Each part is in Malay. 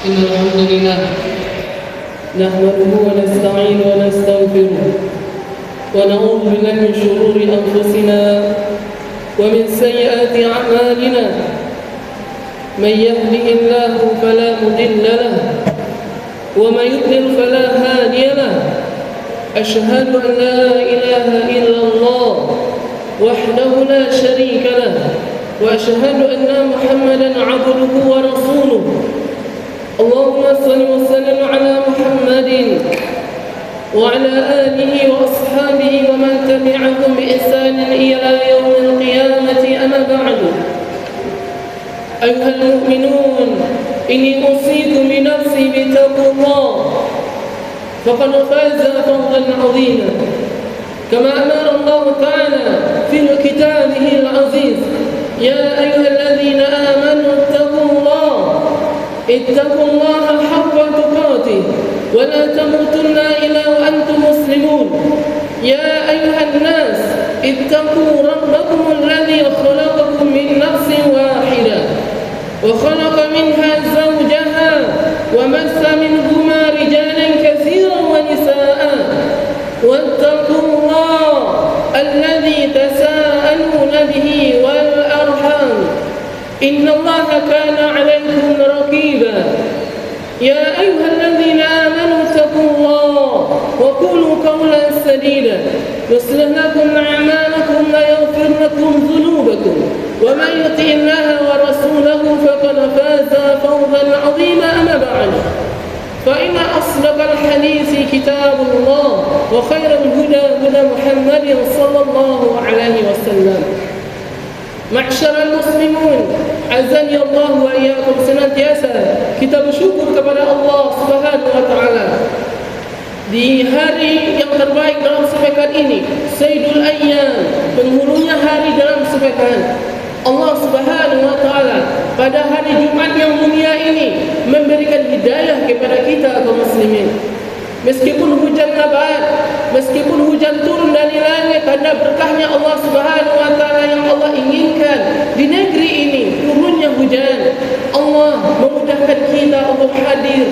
إن الحمد لله نحمده ونستعين ونستغفره ونعوذ بالله من شرور أنفسنا ومن سيئات أعمالنا. من يهده الله فلا مضل له ومن يضلل فلا هادي له. أشهد أن لا إله إلا الله وحده لا شريك له وأشهد أن محمدا عبده ورسوله. اللهم صل وسلم على محمد وعلى آله وأصحابه ومن تبعهم بإحسان إلى يوم القيامة. أما بعد، أيها المؤمنون، إني أوصيكم بنفسي بتقوى الله فقد فاز فوزا عظيما، كما أمر الله تعالى في كتابه العزيز: يا أيها الذين آمنوا اتقوا الله حق تقاته ولا تموتن إلا وأنتم مسلمون. يا أيها الناس اتقوا ربكم الذي خلقكم من نفس واحدة وخلق منها زوجها وبث منهما رجالا كثيرا ونساء واتقوا الله الذي تساءلون به والأرحام إن الله كان عليكم رقيبا. يا أيها الذين آمنوا اتقوا الله وقولوا قولا سديدا يصلح لكم أعمالكم ويغفر لكم ذنوبكم، ومن يطع الله ورسوله فقد فاز فوزا عظيما. أما بعد، فإن أصدق الحديث كتاب الله وخير الهدى هدى محمد صلى الله عليه وسلم. Ma'syaral muslimun, azani Allah wa iyyakum, senantiasa kita bersyukur kepada Allah Subhanahu wa taala di hari yang terbaik dalam sepekan ini, Sayyidul Ayyam, penghulunya hari dalam sepekan. Allah Subhanahu wa taala pada hari Jumat yang mulia ini memberikan hidayah kepada kita kaum muslimin. Meskipun hujan lebat, meskipun hujan turun dari langit, tanda berkahnya Allah Subhanahu wa taala yang Allah inginkan di negeri ini, turunnya hujan. Allah memudahkan kita untuk hadir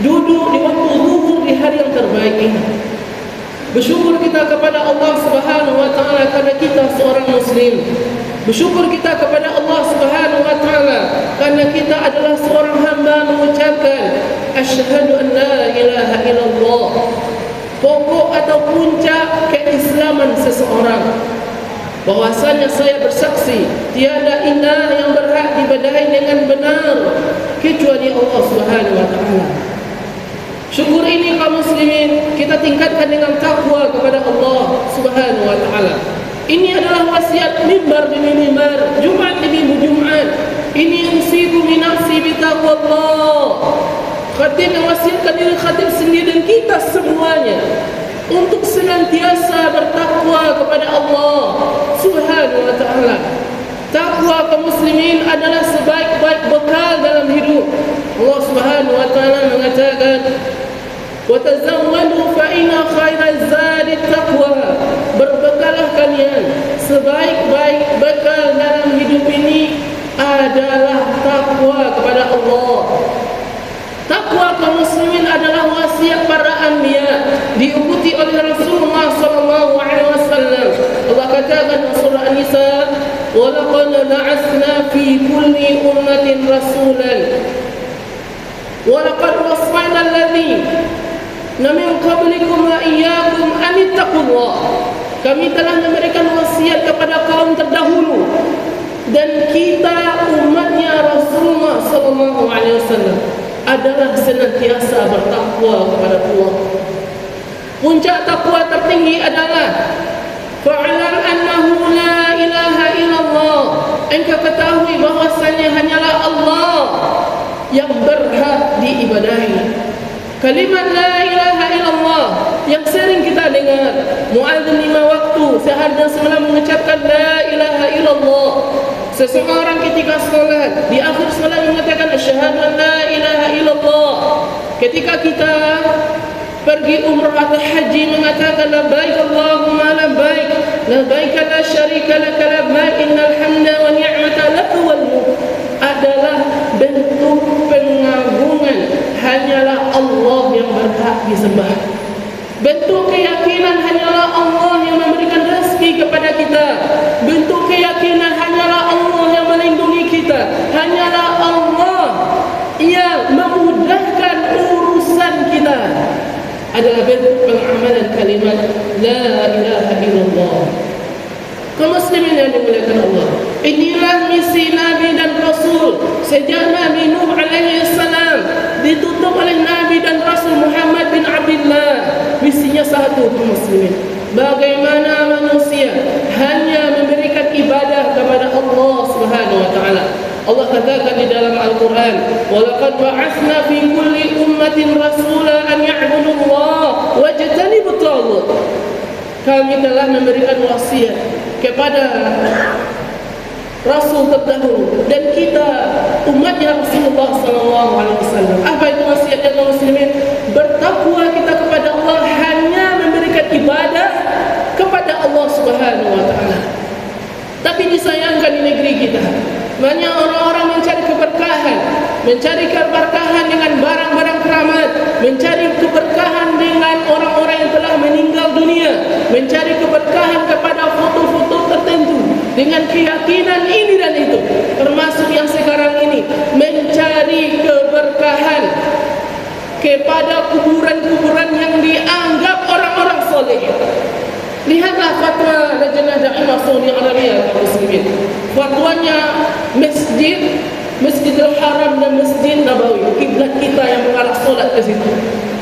duduk di waktu zuhur di hari yang terbaik ini. Bersyukur kita kepada Allah Subhanahu wa taala karena kita seorang muslim. Bersyukur kita kepada Allah Subhanahu wa taala karena kita adalah seorang hamba mengucapkan asyhadu an la ilaha illallah, pokok atau puncak keislaman seseorang, bahwasanya saya bersaksi tiada ilah yang berhak diibadahi dengan benar kecuali Allah Subhanahu wa taala. Syukur ini kaum muslimin kita tingkatkan dengan takwa kepada Allah Subhanahu wa taala. Ini adalah wasiat mimbar demi mimbar, Jumat demi Jumat. Ini usiku bi nafsi bi taqwallah. Khatib mewasiatkan diri khatib sendiri dan kita semuanya untuk senantiasa bertakwa kepada Allah Subhanahu wa taala. Takwa kaum muslimin adalah sebaik-baik bekal dalam hidup. Allah Subhanahu wa taala mengatakan, wa tazawwadu fa inna khairaz zadi taqwa. Berbekalah kalian, sebaik-baik bekal dalam hidup ini adalah takwa kepada Allah. Takwa kaum muslimin adalah wasiat para anbiya, diikuti oleh Rasulullah sallallahu alaihi wasallam. Allah katakan dalam surah An-Nisa, wa laqad ba'atsna fi kulli ummatin rasulan wa laqad wassayna alladziina min qablikum wa iyyakum an ittaqullah. Kami telah memberikan wasiat kepada kaum terdahulu dan kita umatnya Rasulullah sallallahu alaihi wasallam adalah senantiasa bertakwa kepada Allah. Puncak takwa tertinggi adalah fa'lam annahu la ilaha illallah. Engkau ketahui bahwasanya hanyalah Allah yang berhak diibadahi. Kalimat la ilaha illallah yang sering kita dengar, muadzin 5 waktu sehari dan semalam mengucapkan la ilaha illallah. Seseorang ketika salat di akhir salat mengatakan asyhadu an la ilaha illallah. Ketika kita pergi umrah atau haji mengatakan labbaik Allahumma labbaik, labbaik la syarika lak labbaik, innal hamda wa ni'mata lak wal mulk. Adalah bentuk pengagungan Inilah misi Nabi dan Rasul. Sejak Nabi Nuh alaihi salam ditutup oleh Nabi dan Rasul Muhammad bin Abdullah. Misinya satu, kaum muslimin. Bagaimana manusia hanya memberikan ibadah kepada Allah Subhanahu wa taala. Allah katakan di dalam Al-Quran, "Walaqad ba'atsna fi kulli ummatin rasula an ya'budu Allah wajtanibut taghut." Kami telah memberikan wasiat kepada Rasul terdahulu dan kita umatnya Rasulullah sallallahu alaihi wasallam. Apa itu wasiatnya kaum muslimin? Bertakwa kita kepada Allah, hanya memberikan ibadah kepada Allah Subhanahu wa taala. Tapi disayangkan di negeri kita, banyak orang-orang mencari keberkahan dengan barang-barang keramat, mencari keberkahan dengan orang-orang yang telah meninggal dunia, mencari keberkahan kepada foto-foto tertentu dengan keyakinan ini dan itu, termasuk yang sekarang ini mencari keberkahan kepada kuburan-kuburan yang dianggap orang-orang soleh. Lihatlah fatwa Lajnah Daimah Saudi Arabia kaum muslimin. Fatwanya Masjidil Haram dan Masjid Nabawi, kiblat kita yang mengarah solat ke situ.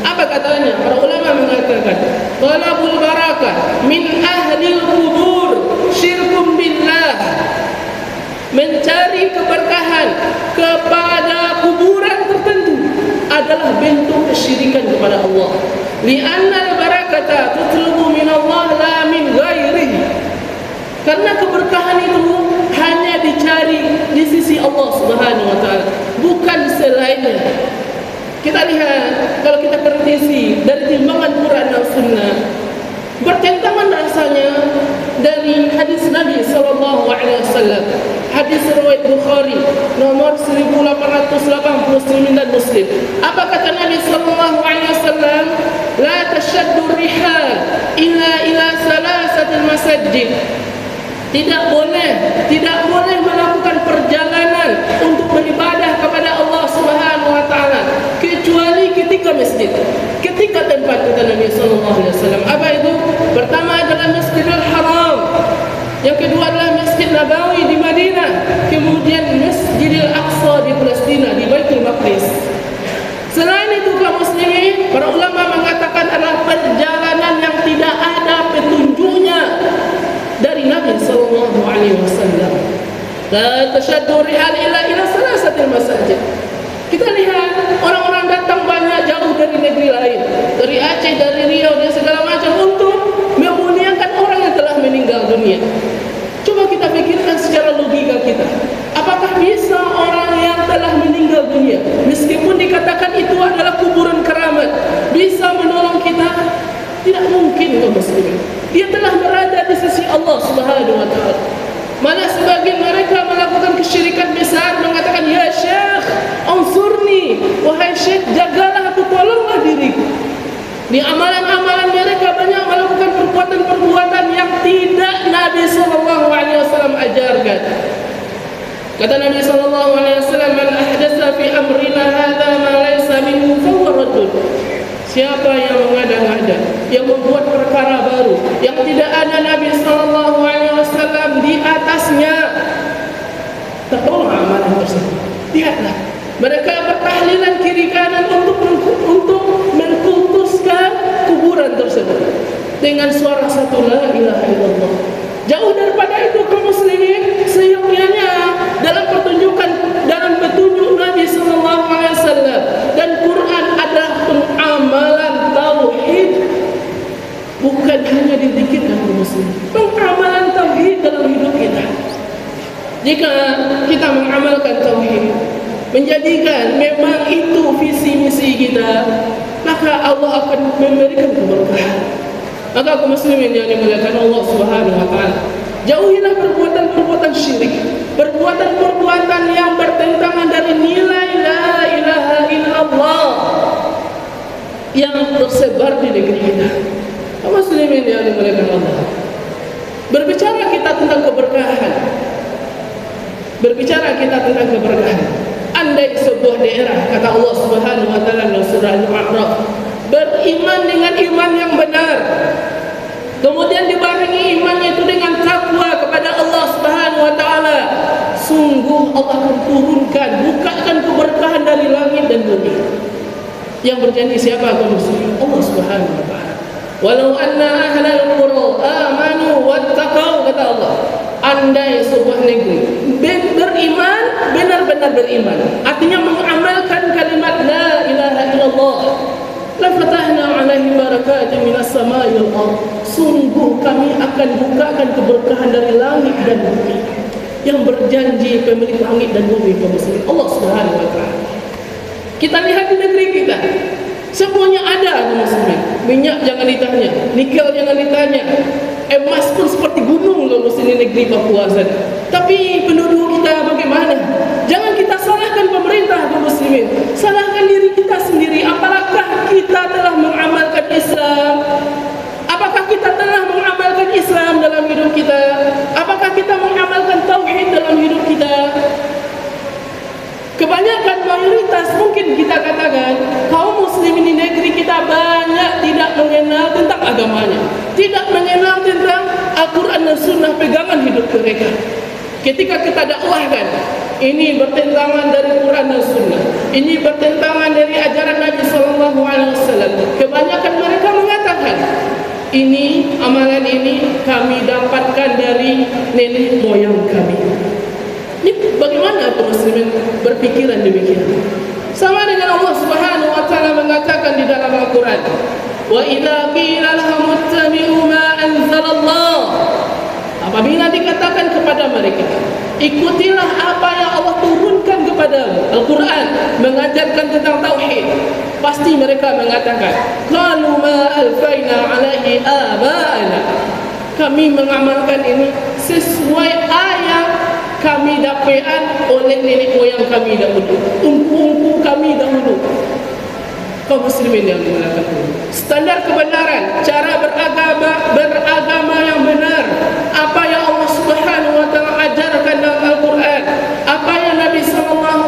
Apa katanya? Para ulama mengatakan, talabul barakah min ahlil kubur syirkum billah. Mencari keberkahan kepada kuburan tertentu adalah bentuk kesyirikan kepada Allah. Li'anna al-barakata tutlubu min Allah la min ghairihi. Karena keberkahan itu hanya dicari di sisi Allah Subhanahu wa taala, bukan selainnya. Kita lihat, kalau kita kritisi dari timbangan Quran dan Sunnah, bertentangan rasanya dari hadis Nabi sallallahu alaihi wasallam. Hadis riwayat Bukhari nomor 1889 Muslim. Apa kata Nabi sallallahu alaihi wasallam? La tashaddu rihal ila salasatil masajid. Tidak boleh melakukan perjalanan untuk beribadah kepada Allah Subhanahu wa taala kecuali ketika masjid, ketika tempat, kata Nabi sallallahu alaihi wasallam. Apa itu? Pertama adalah Masjidil Haram, yang kedua adalah Masjid Nabawi di Madinah, kemudian Masjidil Aqsa di Palestina, di Baitul Maqdis. Selain itu kaum muslimin, para ulama mengatakan adalah perjalanan yang tidak ada petunjuknya dari Nabi sallallahu alaihi wasallam. La tashaddu rihal ila salasatil masajid. Kita lihat orang-orang datang banyak jauh dari negeri lain, dari Aceh, dari Riau dan segala macam untuk memuliakan orang yang telah meninggal dunia. Coba kita pikirkan secara logika kita, apakah bisa orang yang telah meninggal dunia, meskipun dikatakan itu adalah kuburan keramat, bisa menolong kita? Tidak mungkin kaum muslimin. Dia telah berada di sisi Allah Subhanahu wa taala. Malah sebagian mereka melakukan kesyirikan besar, mengatakan, "Ya Syekh, ansurni, wahai Syekh, jagalah aku, tolonglah diriku." Di amalan-amalan mereka banyak melakukan perbuatan-perbuatan yang tidak Nabi sallallahu alaihi wasallam ajarkan. Kata Nabi sallallahu alaihi wasallam, "Man ahdatsa fi amrina hadza ma laysa minhu fa huwa raddun." Siapa yang mengada-ngada, yang membuat perkara baru yang tidak ada Nabi sallallahu alaihi wasallam di atasnya, tertolak amalan tersebut. Lihatlah, mereka bertahlilan kiri kanan untuk mengkultuskan kuburan tersebut dengan suara satu, la ilaha illallah. Jauh daripada itu kaum muslimin, seyogyanya dalam petunjuk Nabi sallallahu alaihi wasallam dan Quran adalah pengamalan tauhid, bukan hanya dizikirkan kaum muslimin. Pengamalan tauhid dalam hidup kita. Jika kita mengamalkan tauhid, menjadikan memang itu visi misi kita, maka Allah akan memberikan keberkahan. Maka kaum muslimin yang dimuliakan Allah Subhanahu wa taala, jauhilah perbuatan-perbuatan syirik, perbuatan-perbuatan yang bertentangan dari nilai la ilaha illallah yang tersebar di negeri kita. Kaum muslimin yang dimuliakan Allah, berbicara kita tentang keberkahan, andai sebuah daerah, kata Allah Subhanahu wa taala dalam surah Al-A'raf, beriman dengan iman yang benar, kemudian dibarengi imannya itu dengan takwa kepada Allah Subhanahu wa ta'ala, sungguh Allah akan turunkan, bukakan keberkahan dari langit dan bumi. Yang berjanji siapa kaum muslimin? Allah Subhanahu wa ta'ala. Walau anna ahlal qura amanu wattaqau, kata Allah, andai sebuah negeri beriman, benar-benar beriman, artinya mengamalkan kalimat la ilaha illallah, la fatahna alaihim barakatin minas samai wal ardh, sungguh kami akan bukakan keberkahan dari langit dan bumi. Yang berjanji pemilik langit dan bumi kaum muslimin, Allah Subhanahu wa ta'ala. Kita lihat di negeri kita, semuanya ada kaum muslimin. Minyak jangan ditanya, nikel jangan ditanya, emas pun seperti gunung kaum muslimin di negeri Papua sana. Tapi penduduk kita bagaimana? Jangan kita salahkan pemerintah kaum muslimin, salahkan diri kita sendiri. Apakah kita telah mengamalkan Islam? Apakah kita telah mengamalkan Islam dalam hidup kita? Apakah kita mengamalkan tauhid dalam hidup kita? Kebanyakan mayoritas mungkin kita katakan kaum muslimin di negeri kita banyak tidak mengenal tentang agamanya, tidak mengenal tentang Al-Quran dan Sunnah pegangan hidup mereka. Ketika kita dakwahkan, ini bertentangan dari Quran dan Sunnah, ini bertentangan dari ajaran Nabi SAW, kebanyakan mereka mengatakan, ini amalan ini kami dapatkan dari nenek moyang kami. Ini bagaimana kaum muslimin berpikiran demikian? Sama dengan Allah Subhanahu wa ta'ala mengatakan di dalam Al-Quran, wa idza qila lahum ittabi'u ma anzalallah, apabila dikatakan kepada mereka, ikutilah apa yang Allah turunkan kepadamu, Al-Quran mengajarkan tentang tauhid, pasti mereka mengatakan, qalu ma alfaina alaihi aba'ana, kami mengamalkan ini sesuai ayat kami dapatkan oleh nenek moyang kami dahulu, umpu-umpu kami dahulu. Kaum muslimin yang dimuliakan Allah, standar kebenaran, cara beragama yang benar, apa yang Allah Subhanahu wa ta'ala ajarkan dalam Al-Quran, apa yang Nabi SAW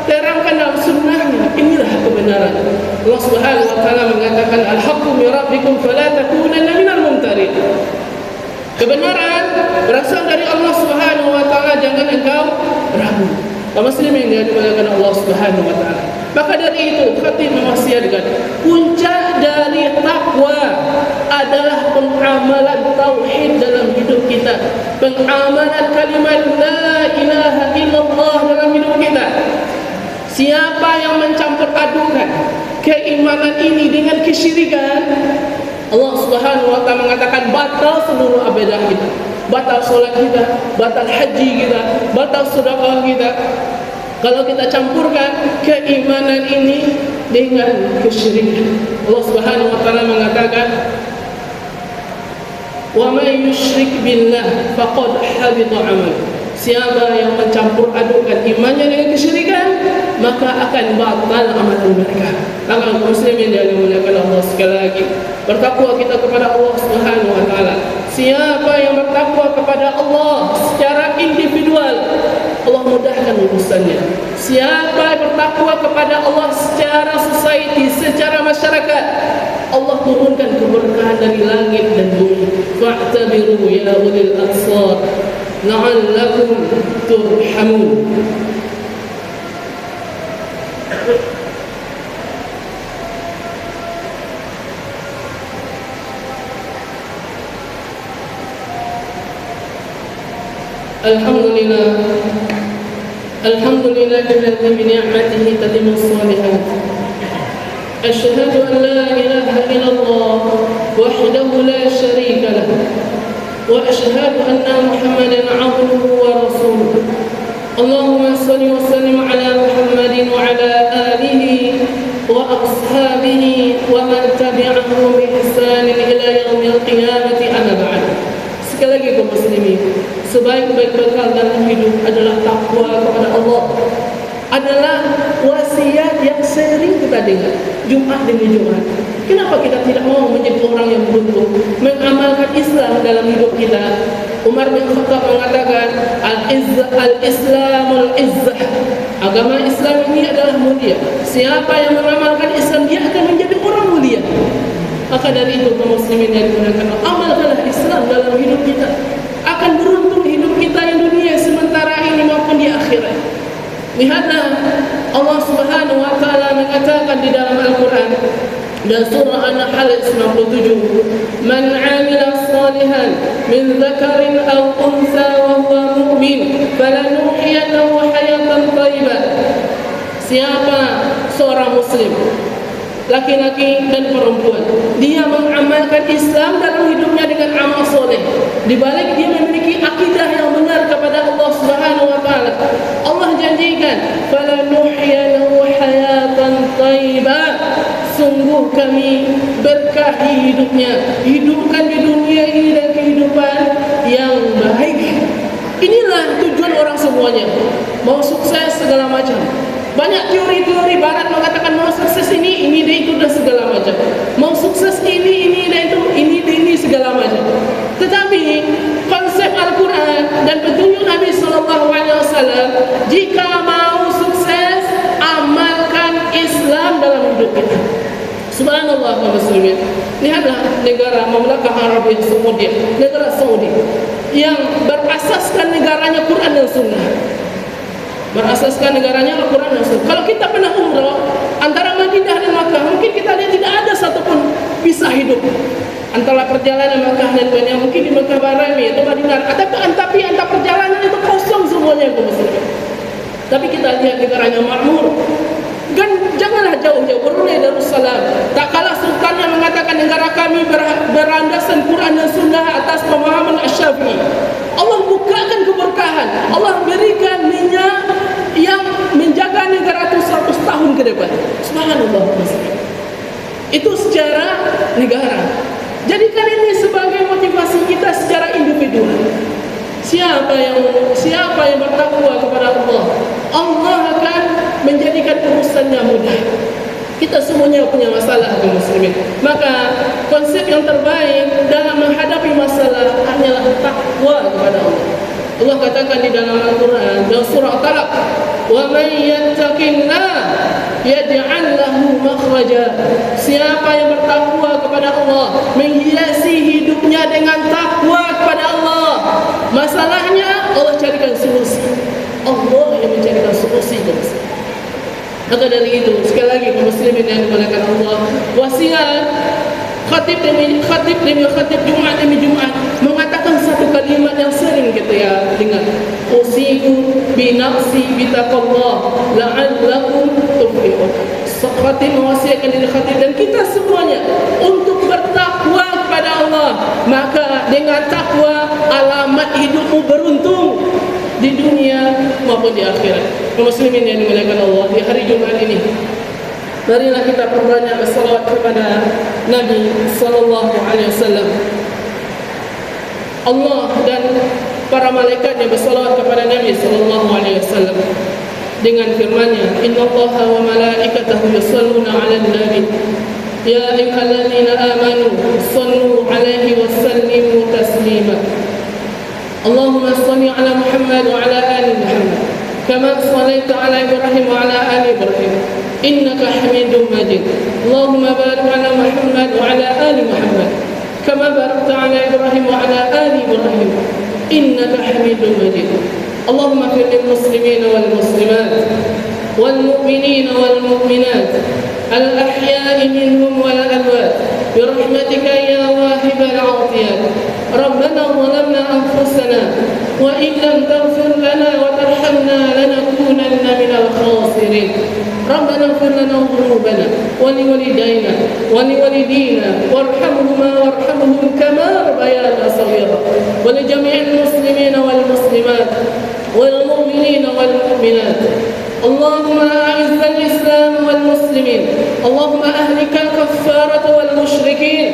terangkan dalam sunnahnya, inilah kebenaran. Allah Subhanahu wa ta'ala mengatakan, al-haqqu min rabbikum fala takunanna minal mumtarin. Kebenaran berasal dari Allah Subhanahu wa ta'ala, jangan engkau ragu. Kaum muslimin yang dimuliakan Allah Subhanahu wa ta'ala. Maka dari itu khatib mewasiatkan, puncak dari takwa adalah pengamalan tauhid dalam hidup kita, pengamalan kalimat la ilaha illallah dalam hidup kita. Siapa yang mencampur adukan keimanan ini dengan kesyirikan, Allah Subhanahu wa ta'ala mengatakan batal seluruh ibadah kita, batal solat kita, batal haji kita, batal sedekah kita. Kalau kita campurkan keimanan ini dengan kesyirikan, Allah Subhanahu wa ta'ala mengatakan, wa may yusyrik billah faqad habita 'amaluhu. Siapa yang mencampur adukan imannya dengan kesyirikan, maka akan batal amalan mereka. Kaum muslimin yang dimuliakan Allah, sekali lagi bertakwa kita kepada Allah Subhanahu wa ta'ala. Siapa yang bertakwa kepada Allah secara individual, Allah mudahkan urusannya. Siapa yang bertakwa kepada Allah secara society, secara masyarakat, Allah turunkan keberkahan dari langit dan bumi. Fa'tabiru ya ulil absar la'allakum turhamun. Alhamdulillah, alhamdulillahilladzi bi ni'matihi tatimmu shalihat. Asyhadu an la ilaha illallah wahdahu la syarika lah, wa asyhadu anna Muhammadan 'abduhu wa rasuluh. Allahumma shalli wa sallim ala Muhammadin wa ala alihi wa ashabihi wa man tabi'ahum bi ihsan ila yaumil qiyamati, amma ba'd. Sekali lagi kaum muslimin, sebaik-baik bekal dalam hidup adalah takwa kepada Allah, adalah wasiat yang sering kita dengar Jumat demi Jumat. Kenapa kita tidak mau menjadi orang yang beruntung mengamalkan Islam dalam hidup kita? Umar bin Khattab mengatakan, al-Islamul izzah, agama Islam ini adalah mulia. Siapa yang mengamalkan Islam, dia akan menjadi orang mulia. Maka dari itu kaum muslimin yang dimuliakan Allah, amalkanlah Islam dalam hidup kita, akan beruntung hidup Lihatlah Allah Subhanahu wa taala mengatakan di dalam Al-Qur'an dan surah An-Nahl 97, "Man 'amila shalihan min dzakarin aw untha wa huwa mu'min, falanuhyiyannahu hayatan thayyibah." Siapa seorang muslim, laki-laki dan perempuan, dia mengamalkan Islam dalam hidupnya dengan amal soleh, di balik dia memiliki akidah yang benar kepada Allah Subhanahu wa taala, Allah janjikan, "Falanuhyiyannahu hayatan thayyibah." Sungguh kami berkahi hidupnya, hidupkan di dunia ini dan kehidupan yang baik. Inilah tujuan orang semuanya, mau sukses segala macam. Banyak teori-teori barat mengatakan mau sukses ini dan itu dan segala macam. Mau sukses ini dan itu, ini segala macam. Tetapi konsep Al-Quran dan petunjuk Nabi SAW, jika mau sukses, amalkan Islam dalam hidup kita. Subhanallah wa muslimin. Lihatlah negara Mamlakah Arabia Saudi, negara Saudi yang berasaskan negaranya Quran dan Sunnah. Berasaskan negaranya Al-Quran dan Sunnah. Kalau kita pernah umrah antara Madinah dan Makkah, mungkin kita lihat tidak ada satupun pisah hidup antara perjalanan Makkah dan Madinah. Mungkin di Makkah Barami atau Madinah, tapi antar perjalanan itu kosong semuanya, kaum muslimin. Tapi kita lihat negaranya makmur. Dan janganlah jauh-jauh, Brunei Darussalam, tak kalah sultannya mengatakan negara kami berlandasan Quran dan Sunnah atas pemahaman Asy-Syafi'i. Allah bukakan keberkahan, Allah berikan minyak yang menjaga negara itu 100 tahun ke depan. Subhanallah. Itu secara negara. Jadikan ini sebagai motivasi kita secara individual. Siapa yang bertakwa kepada Allah, Allah akan menjadikan urusannya mudah. Kita semuanya punya masalah, kaum muslimin. Maka konsep yang terbaik dalam menghadapi masalah hanyalah takwa kepada Allah. Allah katakan di dalam Al-Quran dalam surah Talaq, "Wa may yattaqillah yaj'al lahu makhraja." Siapa yang bertakwa kepada Allah, menghiasi hidupnya dengan takwa kepada Allah, masalahnya Allah carikan solusi. Allah yang mencarikan solusi. Maka dari itu, sekali lagi kaum muslimin yang dimuliakan Allah, wasiat khatib demi khatib, Jumat demi Jumat mengatakan satu kalimat yang sering kita dengar, "Usiku bi nafsi bi taqwallah la'allakum tuflihun." Khatib mewasiatkan diri khatib dan kita semuanya untuk bertakwa kepada Allah. Maka dengan takwa alamat hidupmu beruntung di dunia maupun di akhirat. Kaum muslimin yang dimuliakan Allah, di hari Jumat ini, marilah kita perbanyak bersalawat kepada Nabi sallallahu alaihi wasallam. Allah dan para malaikatnya bersalawat kepada Nabi sallallahu alaihi wasallam dengan firman-Nya, "Innallaha wa malaikatahu yusholluna 'alan nabi ya ayyuhalladzina amanu shallu 'alaihi wa sallimu taslima." Allahumma shalli 'ala Muhammad wa 'ala ali Muhammad kama shallaita 'ala Ibrahim wa 'ala ali Ibrahim innaka Hamidum Majid. Allahumma barik 'ala Muhammad wa 'ala ali Muhammad kama barakta 'ala Ibrahim wa 'ala ali Ibrahim innaka Hamidum Majid. Allahumma ighfir lil muslimina wal muslimat wal mu'minina wal mu'minat al ahya'i minhum wal amwat برحمتك يا واهب العطيات. ربنا ظلمنا أنفسنا وإن لم تغفر لنا وترحمنا لنكونن من الخاسرين. ربنا اغفر لنا ذنوبنا ولوالدينا ولوالدينا وارحمهم كما ربيانا صغيرا ولجميع المسلمين والمسلمات والمؤمنين والمؤمنات. اللهم أعز الإسلام والمسلمين. اللهم أهلك الكفارة والمشركين.